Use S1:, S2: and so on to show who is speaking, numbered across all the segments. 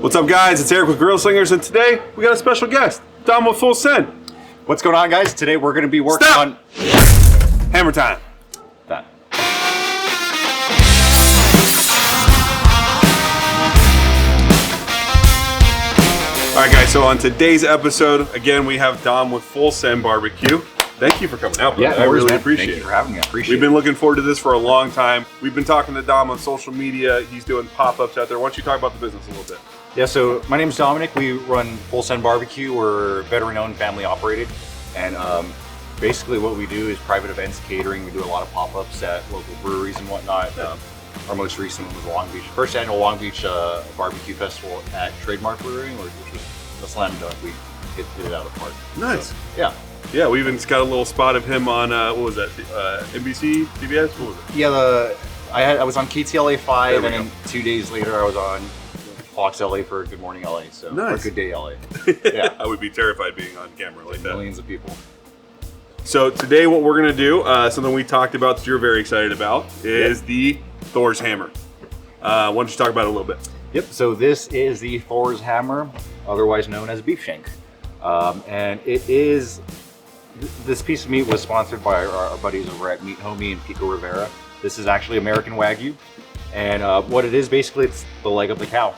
S1: What's up, guys? It's Eric with Grillslingers, and today we got a special guest, Dom with Full Send.
S2: What's going on, guys? Today we're going to be working on
S1: hammer time.
S2: That.
S1: All right, guys. So on today's episode, again, we have Dom with Full Send BBQ. Thank you for coming out, brother.
S2: Yeah,
S1: I really appreciate it.
S2: Thank you for having me. I appreciate it.
S1: We've been looking forward to this for a long time. We've been talking to Dom on social media. He's doing pop-ups out there. Why don't you talk about the business a little bit?
S2: Yeah, so my name is Dominic. We run Full Send BBQ. We're veteran-owned, family-operated, and basically what we do is private events, catering. We do a lot of pop-ups at local breweries and whatnot. Our most recent one was Long Beach, first annual Long Beach barbecue festival at Trademark Brewing, which was a slam dunk. We hit it out of the park.
S1: Nice.
S2: So, yeah.
S1: Yeah, we even got a little spot of him on what was that? NBC, CBS? What was it?
S2: Yeah, I was on KTLA 5, and then 2 days later I was on Fox LA for Good Morning LA. So
S1: nice.
S2: Or Good Day LA.
S1: Yeah, I would be terrified being on camera like that.
S2: Millions of people.
S1: So today, what we're gonna do, something we talked about that you're very excited about, is the Thor's hammer. Why don't you talk about it a little bit?
S2: Yep. So this is the Thor's hammer, otherwise known as beef shank, and it is. This piece of meat was sponsored by our buddies over at Meat Homie and Pico Rivera. This is actually American Wagyu, and what it is basically, it's the leg of the cow.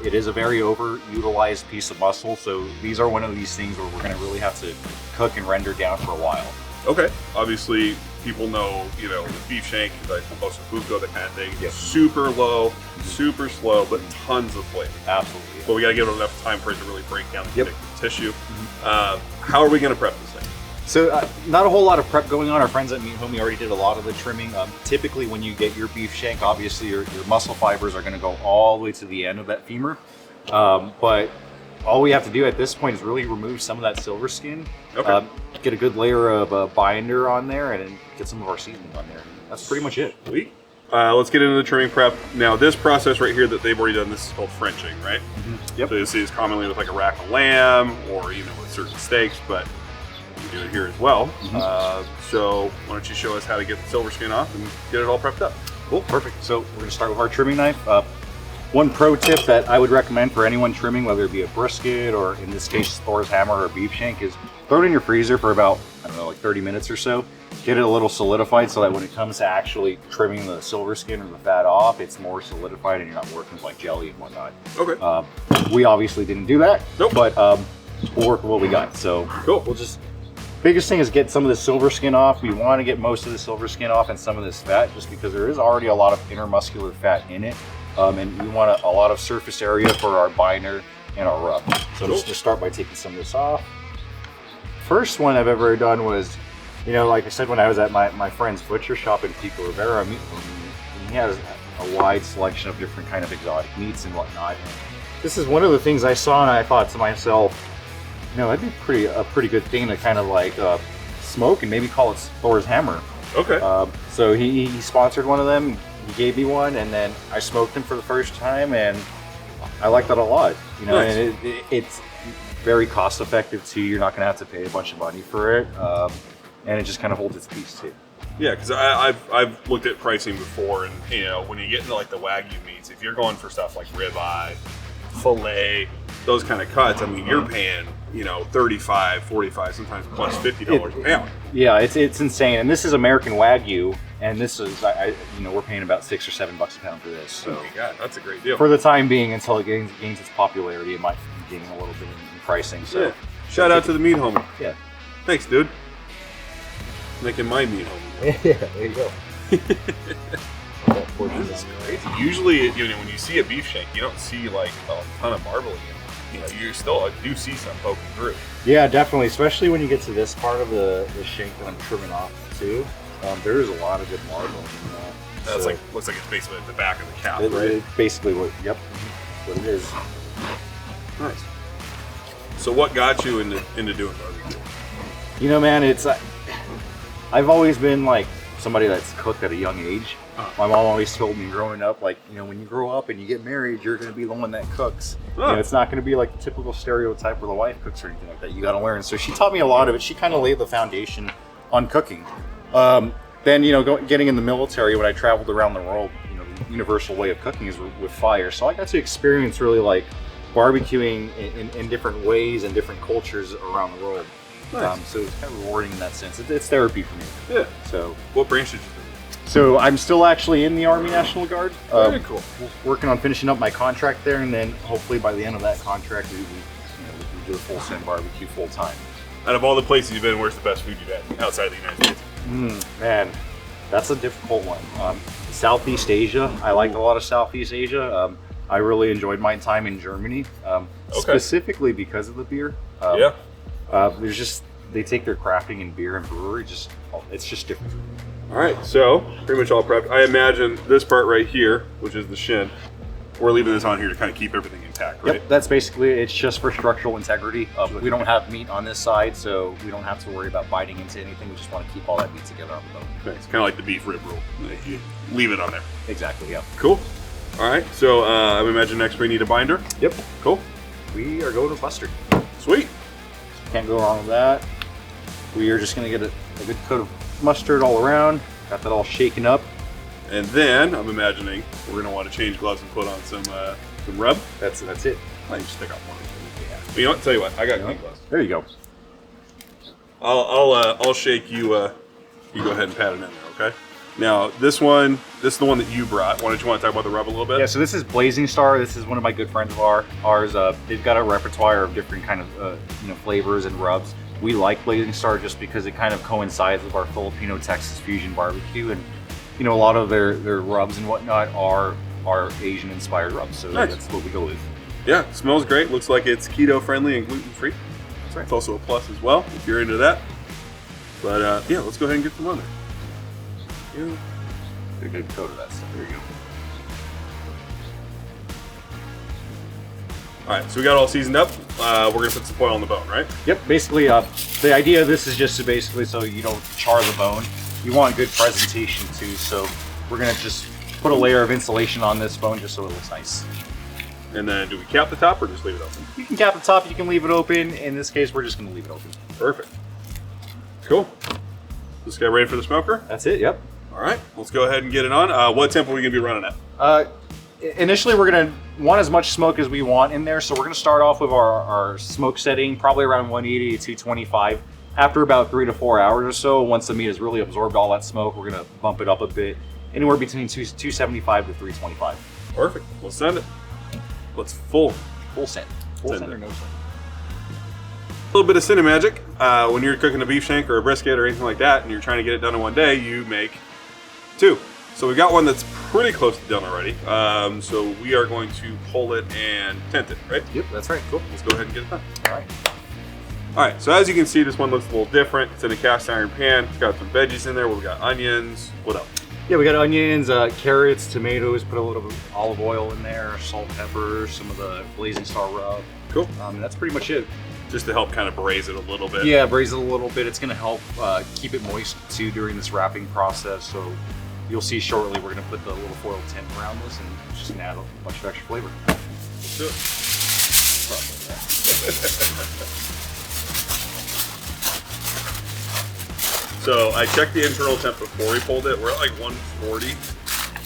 S2: It is a very overutilized piece of muscle, so these are one of these things where we're going to really have to cook and render down for a while.
S1: Okay. Obviously, people know, with beef shank, like most of buco, that kind of thing.
S2: Yep.
S1: Super low, super slow, but tons of flavor.
S2: Absolutely.
S1: But we got to give it enough time for it to really break down the
S2: Yep.
S1: connective tissue. How are we going to prep this thing?
S2: So not a whole lot of prep going on. Our friends at Meat Homie already did a lot of the trimming. Typically when you get your beef shank, obviously your muscle fibers are going to go all the way to the end of that femur. But all we have to do at this point is really remove some of that silver skin,
S1: Okay.
S2: get a good layer of binder on there, and then get some of our seasoning on there. That's pretty much it.
S1: Sweet. Let's get into the trimming prep. Now, this process right here that they've already done, this is called Frenching, right?
S2: Mm-hmm. Yep.
S1: So you see this commonly with like a rack of lamb or even with certain steaks, but we do it here as well.
S2: Mm-hmm.
S1: So why don't you show us how to get the silver skin off and get it all prepped up?
S2: Cool, perfect. So we're gonna start with our trimming knife. One pro tip that I would recommend for anyone trimming, whether it be a brisket or in this case Thor's hammer or beef shank, is throw it in your freezer for about, I don't know, like 30 minutes or so. Get it a little solidified so that when it comes to actually trimming the silver skin or the fat off, it's more solidified and you're not working with like jelly and whatnot.
S1: Okay.
S2: We obviously didn't do that,
S1: Nope.
S2: but we'll work with what we got. So
S1: Cool.
S2: we'll just, biggest thing is get some of the silver skin off. We want to get most of the silver skin off and some of this fat, just because there is already a lot of intermuscular fat in it. And we want a lot of surface area for our binder and our rub. So let's just start by taking some of this off. First one I've ever done was, like I said, when I was at my friend's butcher shop in Pico Rivera, he has a wide selection of different kind of exotic meats and whatnot. This is one of the things I saw, and I thought to myself, that'd be a pretty good thing to kind of like smoke and maybe call it Thor's hammer.
S1: Okay.
S2: So he sponsored one of them. He gave me one, and then I smoked them for the first time, and I like that a lot.
S1: Nice.
S2: And it's very cost effective too. You're not going to have to pay a bunch of money for it, and it just kind of holds its peace too.
S1: Yeah, because I've looked at pricing before, and when you get into like the Wagyu meats, if you're going for stuff like ribeye, fillet, those kind of cuts, I mean, you're paying $35, $45, sometimes plus $50 a pound.
S2: Yeah, it's insane. And this is American Wagyu, and this is we're paying about $6 or $7 a pound for this. So
S1: oh my God, that's a great deal.
S2: for the time being, until it gains its popularity, it might be gaining a little bit in pricing. So
S1: Yeah. Shout out to the Meat Homie.
S2: yeah.
S1: Thanks, dude. Making my Meat Homie.
S2: Yeah, there you go.
S1: This is crazy. Usually, when you see a beef shank, you don't see like a ton of marbling in it. You still do see some poking through.
S2: Yeah, definitely, especially when you get to this part of the shank that I'm trimming off too. There is a lot of good marbling in that.
S1: That's
S2: So
S1: looks like it's basically at the back of the calf,
S2: it,
S1: right?
S2: it's basically what it is.
S1: Nice. So what got you into doing barbecue?
S2: Man, it's I've always been like somebody that's cooked at a young age. My mom always told me growing up, like, when you grow up and you get married, you're going to be the one that cooks. It's not going to be like the typical stereotype where the wife cooks or anything like that. You got to learn. So she taught me a lot of it. She kind of laid the foundation on cooking. Then, getting in the military, when I traveled around the world, the universal way of cooking is with fire. So I got to experience really like barbecuing in different ways and different cultures around the world.
S1: Nice.
S2: So it's kind of rewarding in that sense. It's therapy for me.
S1: Yeah.
S2: So
S1: what branch did you do?
S2: So I'm still actually in the Army National Guard.
S1: Very cool.
S2: Working on finishing up my contract there, and then hopefully by the end of that contract, we do a full Send BBQ full time.
S1: Out of all the places you've been, where's the best food you've had outside the United States?
S2: Man, that's a difficult one. Southeast Asia. I like a lot of Southeast Asia. I really enjoyed my time in Germany, specifically because of the beer. There's just they take their crafting in beer and brewery. It's just different.
S1: All right, so pretty much all prepped. I imagine this part right here, which is the shin, we're leaving this on here to kind of keep everything intact, right?
S2: Yep, that's basically it's just for structural integrity. We don't have meat on this side, so we don't have to worry about biting into anything. We just want to keep all that meat together on the bone.
S1: Okay, it's kind of like the beef rib roll. You leave it on there.
S2: Exactly, yeah.
S1: Cool. All right, so I would imagine next we need a binder.
S2: Yep.
S1: Cool.
S2: We are going with mustard.
S1: Sweet.
S2: Can't go wrong with that. We are just going to get a good coat of mustard all around. Got that all shaken up.
S1: And then I'm imagining we're going to want to change gloves and put on some rub.
S2: That's it.
S1: I just stick out one. Yeah. But you know what? Tell you what, I got clean gloves.
S2: There you go.
S1: I'll shake you. You go ahead and pat it in there, okay? Now this is the one that you brought. Why don't you want to talk about the rub a little bit?
S2: Yeah. So this is Blazing Star. This is one of my good friends of ours. They've got a repertoire of different kind of flavors and rubs. We like Blazing Star just because it kind of coincides with our Filipino Texas fusion barbecue, and a lot of their rubs and whatnot are Asian inspired rubs. So
S1: nice.
S2: That's what we go with.
S1: Yeah, smells great. Looks like it's keto friendly and gluten free.
S2: That's right.
S1: It's also a plus as well if you're into that. But yeah, let's go ahead and get some on there.
S2: Get a good coat of that stuff. There you go.
S1: All right, so we got it all seasoned up. We're gonna put some foil on the bone, right?
S2: Yep. Basically, the idea of this is just so you don't char the bone. You want good presentation too, so we're gonna just put a layer of insulation on this bone just so it looks nice.
S1: And then do we cap the top or just leave it open?
S2: You can cap the top, you can leave it open. In this case, we're just gonna leave it open.
S1: Perfect. Cool. This guy ready for the smoker?
S2: That's it, yep.
S1: All right, let's go ahead and get it on. What temp are we gonna be running at?
S2: Initially, we're gonna want as much smoke as we want in there, so we're gonna start off with our smoke setting, probably around 180 to 225. After about 3 to 4 hours or so, once the meat has really absorbed all that smoke, we're gonna bump it up a bit, anywhere between 275 to 325.
S1: Perfect. Let's send it. Let's full
S2: send. Full send or no send.
S1: A little bit of Cinemagic. When you're cooking a beef shank or a brisket or anything like that, and you're trying to get it done in one day, you make 2. So we got one that's pretty close to done already. So we are going to pull it and tent it, right?
S2: Yep, that's right. Cool.
S1: Let's go ahead and get it done.
S2: All right.
S1: All right, so as you can see, this one looks a little different. It's in a cast iron pan. It's got some veggies in there. We've got onions. What else?
S2: Yeah, we got onions, carrots, tomatoes, put a little bit of olive oil in there, salt, pepper, some of the Blazing Star rub.
S1: Cool.
S2: And that's pretty much it.
S1: Just to help kind of braise it a little bit.
S2: Yeah, braise it a little bit. It's gonna help keep it moist too during this wrapping process. So you'll see shortly we're gonna put the little foil tint around this and it's just gonna add a bunch of extra flavor.
S1: Let's do it. So I checked the internal temp before we pulled it. We're at like 140.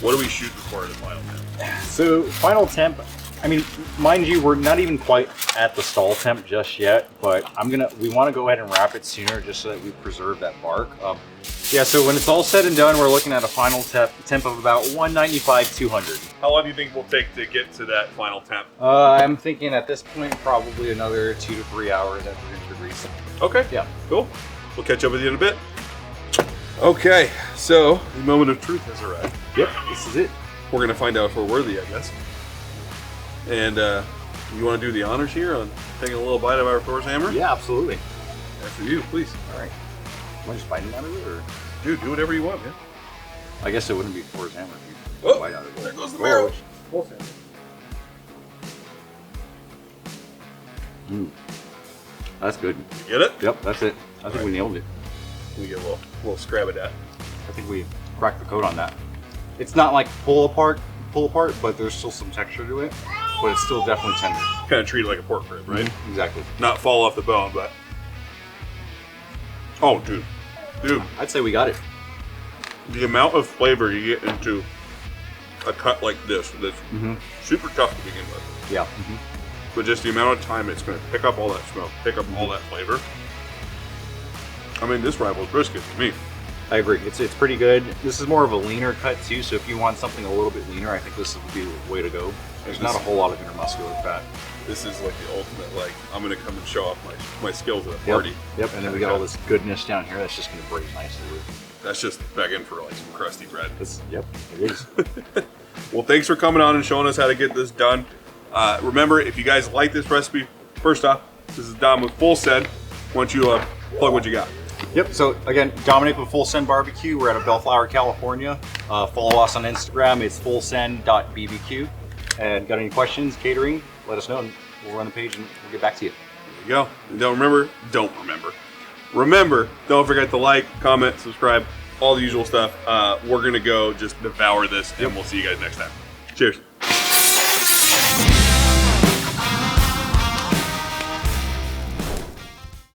S1: What do we shoot before the final temp?
S2: So final temp, I mean, mind you, we're not even quite at the stall temp just yet, but we want to go ahead and wrap it sooner just so that we preserve that bark. Yeah, so when it's all said and done, we're looking at a final temp of about 195, 200.
S1: How long do you think we'll take to get to that final temp?
S2: I'm thinking at this point, probably another 2 to 3 hours at 300 degrees.
S1: Okay.
S2: Yeah.
S1: Cool. We'll catch up with you in a bit. Okay, so the moment of truth has arrived.
S2: Yep, this is it.
S1: We're gonna find out if we're worthy, I guess. And you want to do the honors here on taking a little bite of our Thor's hammer?
S2: Yeah, absolutely.
S1: After you, please.
S2: All right. Am I just biting out of it, or?
S1: Dude, do whatever you want, man.
S2: I guess it wouldn't be Thor's hammer if you
S1: Oh,
S2: bite out of it.
S1: there goes the marrow.
S2: That's good.
S1: You get it?
S2: Yep, that's it. I think we nailed it.
S1: We get a little scrab at that.
S2: I think we cracked the coat on that. It's not like pull apart, but there's still some texture to it. But it's still definitely tender.
S1: Kind of treat it like a pork rib, right?
S2: Mm-hmm. Exactly.
S1: Not fall off the bone, but. Oh, dude.
S2: I'd say we got it.
S1: The amount of flavor you get into a cut like this, that's super tough to begin with.
S2: Yeah.
S1: but just the amount of time it's going to pick up all that smoke, pick up all that flavor. I mean, this rivals brisket to me.
S2: I agree. It's pretty good. This is more of a leaner cut too, so if you want something a little bit leaner, I think this would be the way to go. There's not a whole lot of intermuscular fat.
S1: This is like the ultimate, like, I'm going to come and show off my skills at a party.
S2: Yep, and then we got all this goodness down here that's just going to break nicely.
S1: That's just begging for like some crusty bread.
S2: Yep, it is.
S1: Well, thanks for coming on and showing us how to get this done. Remember, if you guys like this recipe, first off, this is Dom with Full Send. Why don't you plug what you got?
S2: Yep, so again, Dominic with Full Send BBQ. We're out of Bellflower, California. Follow us on Instagram. It's fullsend.bbq. And got any questions, catering, let us know and we'll run the page and we'll get back to you.
S1: There you go. And don't forget to like, comment, subscribe, all the usual stuff. We're going to go just devour this and we'll see you guys next time. Cheers.